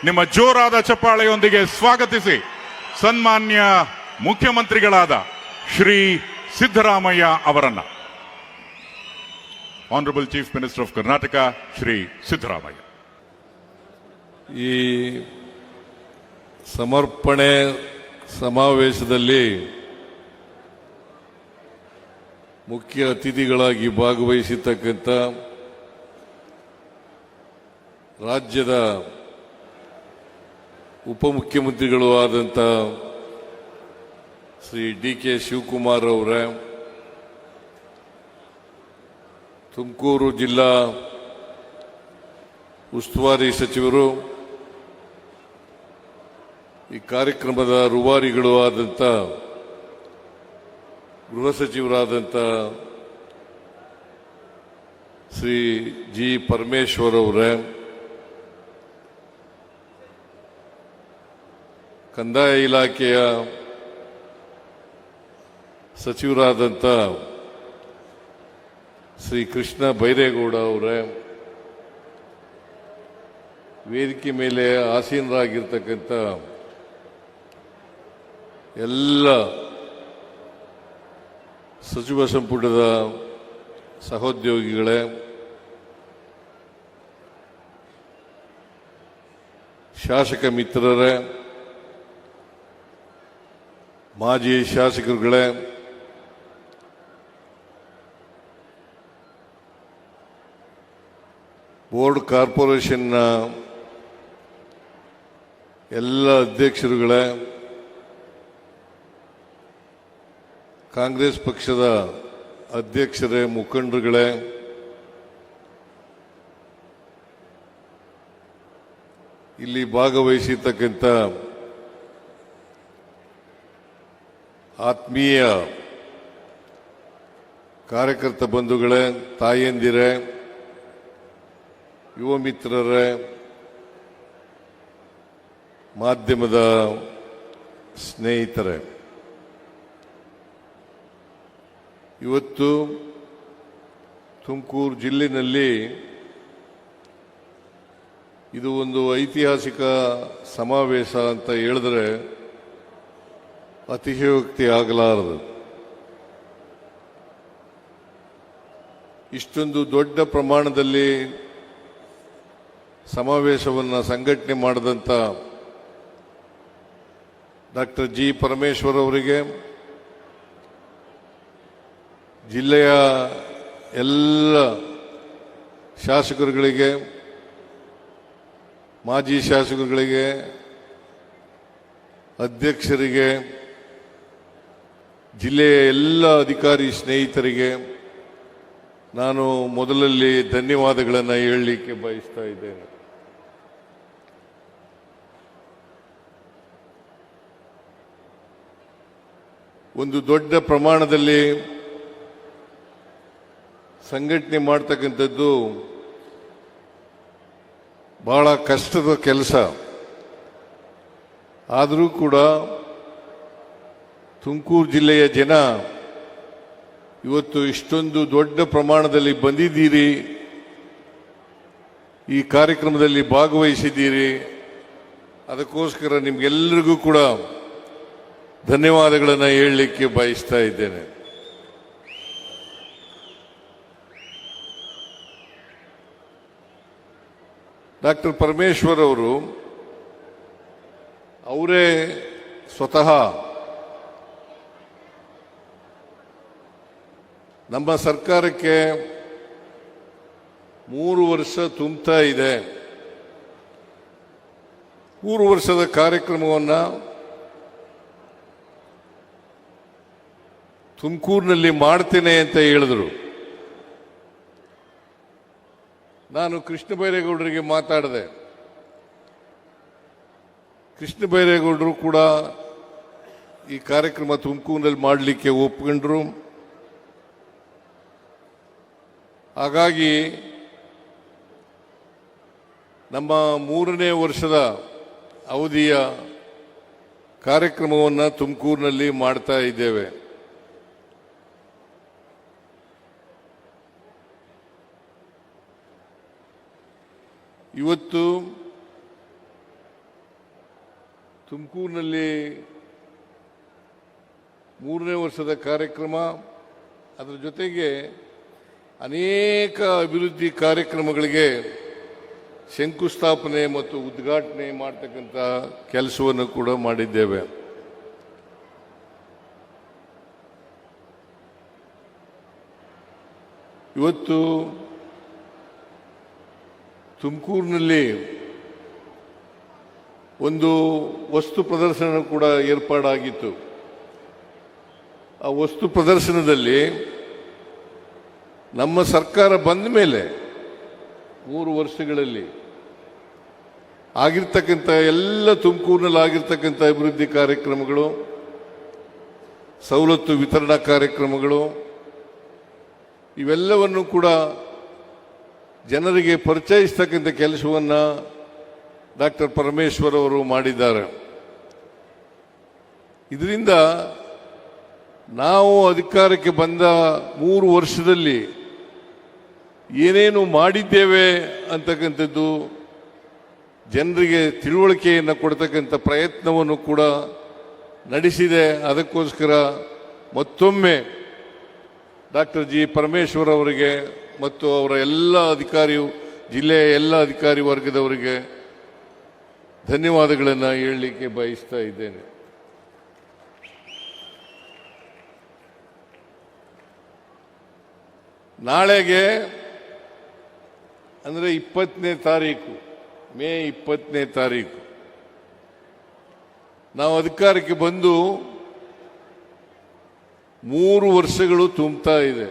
ನಿಮ್ಮ ಜೋರಾದ ಚಪ್ಪಾಳೆಯೊಂದಿಗೆ ಸ್ವಾಗತಿಸಿ ಸನ್ಮಾನ್ಯ ಮುಖ್ಯಮಂತ್ರಿಗಳಾದ ಶ್ರೀ ಸಿದ್ದರಾಮಯ್ಯ ಅವರನ್ನ. Honourable chief minister of Karnataka Shri Siddaramaiah. ಈ ಸಮರ್ಪಣೆ ಸಮಾವೇಶದಲ್ಲಿ ಮುಖ್ಯ ಅತಿಥಿಗಳಾಗಿ ಭಾಗವಹಿಸಿರ್ತಕ್ಕಂಥ ರಾಜ್ಯದ ಉಪಮುಖ್ಯಮಂತ್ರಿಗಳು ಆದಂಥ ಶ್ರೀ ಡಿ.ಕೆ. ಶಿವಕುಮಾರ್ ಅವರೇ, ತುಮಕೂರು ಜಿಲ್ಲಾ ಉಸ್ತುವಾರಿ ಸಚಿವರು, ಈ ಕಾರ್ಯಕ್ರಮದ ರೂವಾರಿಗಳು ಆದಂಥ ಗೃಹ ಸಚಿವರಾದಂಥ ಶ್ರೀ ಜಿ. ಪರಮೇಶ್ವರ್ ಅವರೇ, ಕಂದಾಯ ಇಲಾಖೆಯ ಸಚಿವರಾದಂಥ ಶ್ರೀ ಕೃಷ್ಣ ಬೈರೇಗೌಡ ಅವರೇ, ವೇದಿಕೆ ಮೇಲೆ ಆಸೀನರಾಗಿರ್ತಕ್ಕಂಥ ಎಲ್ಲ ಸಚಿವ ಸಂಪುಟದ ಸಹೋದ್ಯೋಗಿಗಳೇ, ಶಾಸಕ ಮಿತ್ರರೇ, ಮಾಜಿ ಶಾಸಕರುಗಳೇ, ಬೋರ್ಡ್ ಕಾರ್ಪೊರೇಷನ್ನ ಎಲ್ಲ ಅಧ್ಯಕ್ಷರುಗಳೇ, ಕಾಂಗ್ರೆಸ್ ಪಕ್ಷದ ಅಧ್ಯಕ್ಷರೇ, ಮುಖಂಡರುಗಳೇ, ಇಲ್ಲಿ ಭಾಗವಹಿಸಿರ್ತಕ್ಕಂಥ ಆತ್ಮೀಯ ಕಾರ್ಯಕರ್ತ ಬಂಧುಗಳೇ, ತಾಯಂದಿರೇ, ಯುವ ಮಿತ್ರರೇ, ಮಾಧ್ಯಮದ ಸ್ನೇಹಿತರೇ, ಇವತ್ತು ತುಮಕೂರು ಜಿಲ್ಲೆಯಲ್ಲಿ ಇದು ಒಂದು ಐತಿಹಾಸಿಕ ಸಮಾವೇಶ ಅಂತ ಹೇಳಿದ್ರೆ ಅತಿಶಯೋಕ್ತಿ ಆಗಲಾರದು. ಇಷ್ಟೊಂದು ದೊಡ್ಡ ಪ್ರಮಾಣದಲ್ಲಿ ಸಮಾವೇಶವನ್ನು ಸಂಘಟನೆ ಮಾಡಿದಂಥ ಡಾಕ್ಟರ್ ಜಿ. ಪರಮೇಶ್ವರ್ ಅವರಿಗೆ, ಜಿಲ್ಲೆಯ ಎಲ್ಲ ಶಾಸಕರುಗಳಿಗೆ, ಮಾಜಿ ಶಾಸಕರುಗಳಿಗೆ, ಅಧ್ಯಕ್ಷರಿಗೆ, ಜಿಲ್ಲೆಯ ಎಲ್ಲ ಅಧಿಕಾರಿ ಸ್ನೇಹಿತರಿಗೆ ನಾನು ಮೊದಲಲ್ಲಿ ಧನ್ಯವಾದಗಳನ್ನು ಹೇಳಲಿಕ್ಕೆ ಬಯಸ್ತಾ ಇದ್ದೇನೆ. ಒಂದು ದೊಡ್ಡ ಪ್ರಮಾಣದಲ್ಲಿ ಸಂಘಟನೆ ಮಾಡ್ತಕ್ಕಂಥದ್ದು ಬಹಳ ಕಷ್ಟದ ಕೆಲಸ. ಆದರೂ ಕೂಡ ತುಮಕೂರು ಜಿಲ್ಲೆಯ ಜನ ಇವತ್ತು ಇಷ್ಟೊಂದು ದೊಡ್ಡ ಪ್ರಮಾಣದಲ್ಲಿ ಬಂದಿದ್ದೀರಿ, ಈ ಕಾರ್ಯಕ್ರಮದಲ್ಲಿ ಭಾಗವಹಿಸಿದ್ದೀರಿ. ಅದಕ್ಕೋಸ್ಕರ ನಿಮಗೆಲ್ಲರಿಗೂ ಕೂಡ ಧನ್ಯವಾದಗಳನ್ನು ಹೇಳಲಿಕ್ಕೆ ಬಯಸ್ತಾ ಇದ್ದೇನೆ. ಡಾಕ್ಟರ್ ಪರಮೇಶ್ವರ್ ಅವರು ಅವರೇ ಸ್ವತಃ ನಮ್ಮ ಸರ್ಕಾರಕ್ಕೆ 3 ವರ್ಷ ತುಂಬುತ್ತಾ ಇದೆ. 3 ವರ್ಷದ ಕಾರ್ಯಕ್ರಮವನ್ನು ತುಮಕೂರಿನಲ್ಲಿ ಮಾಡ್ತೇನೆ ಅಂತ ಹೇಳಿದರು. ನಾನು ಕೃಷ್ಣ ಬೈರೇಗೌಡರಿಗೆ ಮಾತಾಡಿದೆ. ಕೃಷ್ಣ ಬೈರೇಗೌಡರು ಕೂಡ ಈ ಕಾರ್ಯಕ್ರಮ ತುಮಕೂರಿನಲ್ಲಿ ಮಾಡಲಿಕ್ಕೆ ಒಪ್ಕೊಂಡ್ರು. ಹಾಗಾಗಿ ನಮ್ಮ 3ನೇ ವರ್ಷದ ಅವಧಿಯ ಕಾರ್ಯಕ್ರಮವನ್ನು ತುಮಕೂರಿನಲ್ಲಿ ಮಾಡ್ತಾ ಇದ್ದೇವೆ. ಇವತ್ತು ತುಮಕೂರಿನಲ್ಲಿ 3ನೇ ವರ್ಷದ ಕಾರ್ಯಕ್ರಮ, ಅದರ ಜೊತೆಗೆ ಅನೇಕ ಅಭಿವೃದ್ಧಿ ಕಾರ್ಯಕ್ರಮಗಳಿಗೆ ಶಂಕುಸ್ಥಾಪನೆ ಮತ್ತು ಉದ್ಘಾಟನೆ ಮಾಡತಕ್ಕಂಥ ಕೆಲಸವನ್ನು ಕೂಡ ಮಾಡಿದ್ದೇವೆ. ಇವತ್ತು ತುಮಕೂರಿನಲ್ಲಿ ಒಂದು ವಸ್ತು ಪ್ರದರ್ಶನ ಕೂಡ ಏರ್ಪಾಡಾಗಿತ್ತು. ಆ ವಸ್ತು ಪ್ರದರ್ಶನದಲ್ಲಿ ನಮ್ಮ ಸರ್ಕಾರ ಬಂದ ಮೇಲೆ 3 ವರ್ಷಗಳಲ್ಲಿ ಆಗಿರ್ತಕ್ಕಂಥ ಎಲ್ಲ ತುಮಕೂರಿನಲ್ಲಿ ಆಗಿರ್ತಕ್ಕಂಥ ಅಭಿವೃದ್ಧಿ ಕಾರ್ಯಕ್ರಮಗಳು, ಸವಲತ್ತು ವಿತರಣಾ ಕಾರ್ಯಕ್ರಮಗಳು, ಇವೆಲ್ಲವನ್ನು ಕೂಡ ಜನರಿಗೆ ಪರಿಚಯಿಸ್ತಕ್ಕಂಥ ಕೆಲಸವನ್ನು ಡಾಕ್ಟರ್ ಪರಮೇಶ್ವರ್ ಅವರು ಮಾಡಿದ್ದಾರೆ. ಇದರಿಂದ ನಾವು ಅಧಿಕಾರಕ್ಕೆ ಬಂದ 3 ವರ್ಷದಲ್ಲಿ ಏನೇನು ಮಾಡಿದ್ದೇವೆ ಅಂತಕ್ಕಂಥದ್ದು ಜನರಿಗೆ ತಿಳುವಳಿಕೆಯನ್ನು ಕೊಡ್ತಕ್ಕಂಥ ಪ್ರಯತ್ನವನ್ನು ಕೂಡ ನಡೆಸಿದೆ. ಅದಕ್ಕೋಸ್ಕರ ಮತ್ತೊಮ್ಮೆ ಡಾಕ್ಟರ್ ಜಿ ಪರಮೇಶ್ವರ್ ಅವರಿಗೆ ಮತ್ತು ಅವರ ಎಲ್ಲ ಜಿಲ್ಲೆಯ ಎಲ್ಲ ಅಧಿಕಾರಿ ವರ್ಗದವರಿಗೆ ಧನ್ಯವಾದಗಳನ್ನು ಹೇಳಲಿಕ್ಕೆ ಬಯಸ್ತಾ ಇದ್ದೇನೆ. ನಾಳೆಗೆ ಅಂದರೆ 20ನೇ ತಾರೀಕು, ಮೇ 20ನೇ ತಾರೀಕು ನಾವು ಅಧಿಕಾರಕ್ಕೆ ಬಂದು 3 ವರ್ಷಗಳು ತುಂಬುತ್ತಾ ಇದೆ.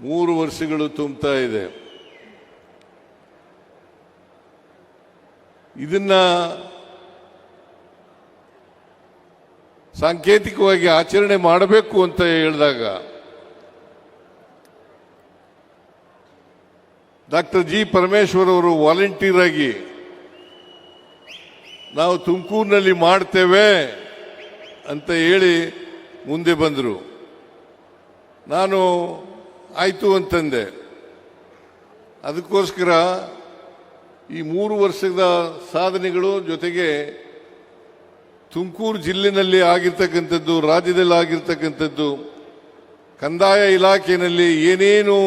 3 ವರ್ಷಗಳು ತುಂಬುತ್ತಾ ಇದೆ. ಇದನ್ನ ಸಾಂಕೇತಿಕವಾಗಿ ಆಚರಣೆ ಮಾಡಬೇಕು ಅಂತ ಹೇಳಿದಾಗ ಡಾಕ್ಟರ್ ಜಿ ಪರಮೇಶ್ವರ್ ಅವರು ವಾಲಂಟಿಯರ್ ಆಗಿ ನಾವು ತುಮಕೂರಿನಲ್ಲಿ ಮಾಡ್ತೇವೆ ಅಂತ ಹೇಳಿ ಮುಂದೆ ಬಂದರು. ನಾನು ಆಯಿತು ಅಂತಂದೆ. ಅದಕ್ಕೋಸ್ಕರ ಈ 3 ವರ್ಷದ ಸಾಧನೆಗಳು ಜೊತೆಗೆ ತುಮಕೂರು ಜಿಲ್ಲೆನಲ್ಲಿ ಆಗಿರ್ತಕ್ಕಂಥದ್ದು, ರಾಜ್ಯದಲ್ಲಿ ಆಗಿರ್ತಕ್ಕಂಥದ್ದು, ಕಂದಾಯ ಇಲಾಖೆಯಲ್ಲಿ ಏನೇನು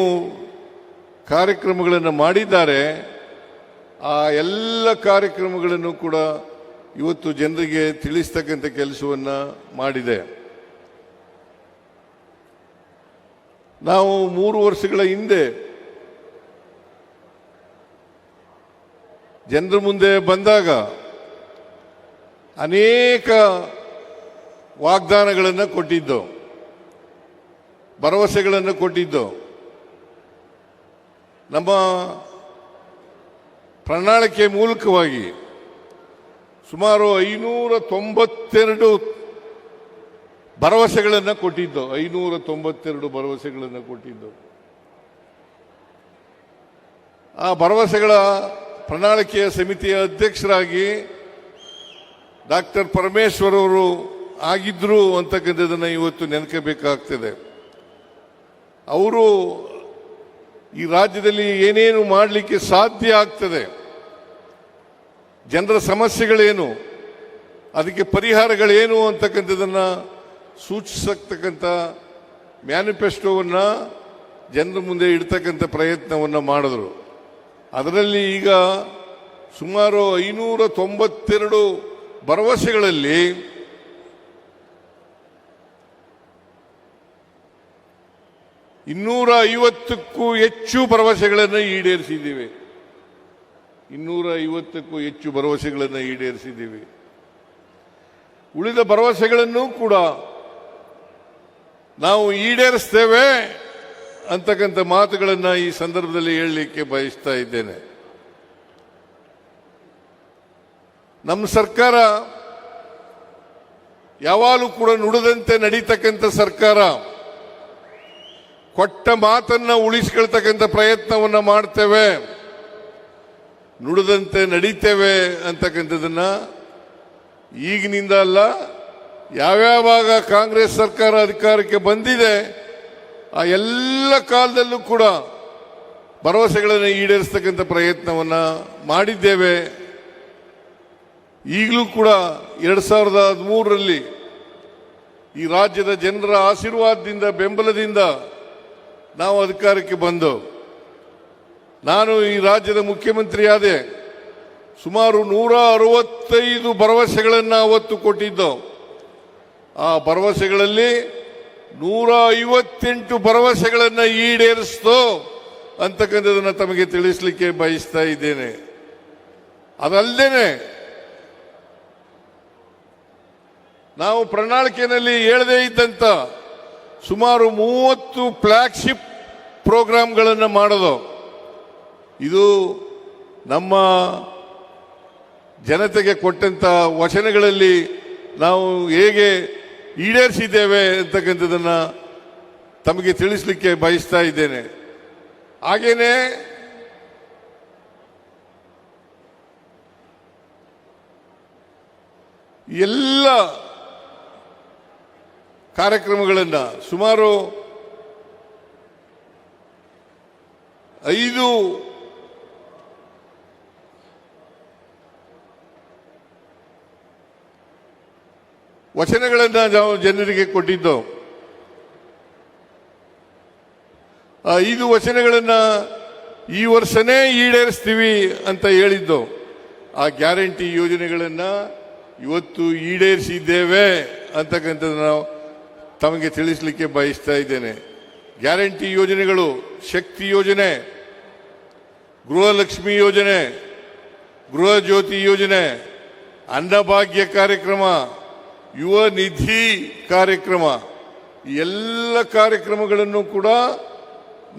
ಕಾರ್ಯಕ್ರಮಗಳನ್ನು ಮಾಡಿದ್ದಾರೆ ಆ ಎಲ್ಲ ಕಾರ್ಯಕ್ರಮಗಳನ್ನು ಕೂಡ ಇವತ್ತು ಜನರಿಗೆ ತಿಳಿಸ್ತಕ್ಕಂಥ ಕೆಲಸವನ್ನು ಮಾಡಿದೆ. ನಾವು 3 ವರ್ಷಗಳ ಹಿಂದೆ ಜನರ ಮುಂದೆ ಬಂದಾಗ ಅನೇಕ ವಾಗ್ದಾನಗಳನ್ನು ಕೊಟ್ಟಿದ್ದು, ಭರವಸೆಗಳನ್ನು ಕೊಟ್ಟಿದ್ದು. ನಮ್ಮ ಪ್ರಣಾಳಿಕೆ ಮೂಲಕವಾಗಿ ಸುಮಾರು 592 ಭರವಸೆಗಳನ್ನು ಕೊಟ್ಟಿದ್ದು. 592 ಭರವಸೆಗಳನ್ನು ಕೊಟ್ಟಿದ್ದು. ಆ ಭರವಸೆಗಳ ಪ್ರಣಾಳಿಕೆಯ ಸಮಿತಿಯ ಅಧ್ಯಕ್ಷರಾಗಿ ಡಾಕ್ಟರ್ ಪರಮೇಶ್ವರ್ ಅವರು ಆಗಿದ್ರು ಅಂತಕ್ಕಂಥದ್ದನ್ನು ಇವತ್ತು ನೆನಕಬೇಕಾಗ್ತದೆ. ಅವರು ಈ ರಾಜ್ಯದಲ್ಲಿ ಏನೇನು ಮಾಡಲಿಕ್ಕೆ ಸಾಧ್ಯ ಆಗ್ತದೆ, ಜನರ ಸಮಸ್ಯೆಗಳೇನು, ಅದಕ್ಕೆ ಪರಿಹಾರಗಳೇನು ಅಂತಕ್ಕಂಥದ್ದನ್ನು ಸೂಚಿಸತಕ್ಕಂಥ ಮ್ಯಾನಿಫೆಸ್ಟೋವನ್ನು ಜನರ ಮುಂದೆ ಇಡ್ತಕ್ಕಂಥ ಪ್ರಯತ್ನವನ್ನು ಮಾಡಿದ್ರು. ಅದರಲ್ಲಿ ಈಗ ಸುಮಾರು 592 ಭರವಸೆಗಳಲ್ಲಿ 250ಕ್ಕೂ ಹೆಚ್ಚು ಭರವಸೆಗಳನ್ನು ಈಡೇರಿಸಿದ್ದೀವಿ. 250ಕ್ಕೂ ಹೆಚ್ಚು ಭರವಸೆಗಳನ್ನು ಈಡೇರಿಸಿದ್ದೀವಿ. ಉಳಿದ ಭರವಸೆಗಳನ್ನು ಕೂಡ ನಾವು ಈಡೇರಿಸ್ತೇವೆ ಅಂತಕ್ಕಂಥ ಮಾತುಗಳನ್ನು ಈ ಸಂದರ್ಭದಲ್ಲಿ ಹೇಳಲಿಕ್ಕೆ ಬಯಸ್ತಾ ಇದ್ದೇನೆ. ನಮ್ಮ ಸರ್ಕಾರ ಯಾವಾಗಲೂ ಕೂಡ ನುಡಿದಂತೆ ನಡೀತಕ್ಕಂಥ ಸರ್ಕಾರ. ಕೊಟ್ಟ ಮಾತನ್ನ ಉಳಿಸಿಕೊಳ್ತಕ್ಕಂಥ ಪ್ರಯತ್ನವನ್ನು ಮಾಡ್ತೇವೆ, ನುಡಿದಂತೆ ನಡೀತೇವೆ ಅಂತಕ್ಕಂಥದ್ದನ್ನ ಈಗಿನಿಂದ ಅಲ್ಲ, ಯಾವ್ಯಾವಾಗ ಕಾಂಗ್ರೆಸ್ ಸರ್ಕಾರ ಅಧಿಕಾರಕ್ಕೆ ಬಂದಿದೆ ಆ ಎಲ್ಲ ಕಾಲದಲ್ಲೂ ಕೂಡ ಭರವಸೆಗಳನ್ನು ಈಡೇರಿಸತಕ್ಕಂಥ ಪ್ರಯತ್ನವನ್ನು ಮಾಡಿದ್ದೇವೆ ಈಗಲೂ ಕೂಡ 2013ರಲ್ಲಿ ಈ ರಾಜ್ಯದ ಜನರ ಆಶೀರ್ವಾದದಿಂದ ಬೆಂಬಲದಿಂದ ನಾವು ಅಧಿಕಾರಕ್ಕೆ ಬಂದು ನಾನು ಈ ರಾಜ್ಯದ ಮುಖ್ಯಮಂತ್ರಿಯಾದೆ. ಸುಮಾರು 165 ಭರವಸೆಗಳನ್ನು ಅವತ್ತು ಕೊಟ್ಟಿದ್ದು. ಆ ಭರವಸೆಗಳಲ್ಲಿ 158 ಭರವಸೆಗಳನ್ನು ಈಡೇರಿಸಿತು ಅಂತಕ್ಕಂಥದನ್ನು ತಮಗೆ ತಿಳಿಸಲಿಕ್ಕೆ ಬಯಸ್ತಾ ಇದ್ದೇನೆ. ಅದಲ್ಲದೆ ನಾವು ಪ್ರಣಾಳಿಕೆಯಲ್ಲಿ ಹೇಳದೇ ಇದ್ದಂತ ಸುಮಾರು 30 ಫ್ಲಾಗ್ಶಿಪ್ ಪ್ರೋಗ್ರಾಂಗಳನ್ನು ಮಾಡೋದು. ಇದು ನಮ್ಮ ಜನತೆಗೆ ಕೊಟ್ಟಂತ ವಚನಗಳಲ್ಲಿ ನಾವು ಹೇಗೆ ಈಡೇರಿಸಿದ್ದೇವೆ ಅಂತಕ್ಕಂಥದನ್ನು ತಮಗೆ ತಿಳಿಸಲಿಕ್ಕೆ ಬಯಸ್ತಾ ಇದ್ದೇನೆ. ಹಾಗೇನೆ ಎಲ್ಲ ಕಾರ್ಯಕ್ರಮಗಳನ್ನು ಸುಮಾರು 5 ವಚನಗಳನ್ನು ನಾವು ಜನರಿಗೆ ಕೊಟ್ಟಿದ್ದು. ಆ 5 ವಚನಗಳನ್ನು ಈ ವರ್ಷನೇ ಈಡೇರಿಸ್ತೀವಿ ಅಂತ ಹೇಳಿದ್ದು. ಆ ಗ್ಯಾರಂಟಿ ಯೋಜನೆಗಳನ್ನು ಇವತ್ತು ಈಡೇರಿಸಿದ್ದೇವೆ ಅಂತಕ್ಕಂಥದ್ದು ನಾವು ತಮಗೆ ತಿಳಿಸಲಿಕ್ಕೆ ಬಯಸ್ತಾ ಇದ್ದೇನೆ. ಗ್ಯಾರಂಟಿ ಯೋಜನೆಗಳು ಶಕ್ತಿ ಯೋಜನೆ, ಗೃಹಲಕ್ಷ್ಮಿ ಯೋಜನೆ, ಗೃಹ ಜ್ಯೋತಿ ಯೋಜನೆ, ಅನ್ನಭಾಗ್ಯ ಕಾರ್ಯಕ್ರಮ, ಯುವ ನಿಧಿ ಕಾರ್ಯಕ್ರಮ, ಎಲ್ಲ ಕಾರ್ಯಕ್ರಮಗಳನ್ನು ಕೂಡ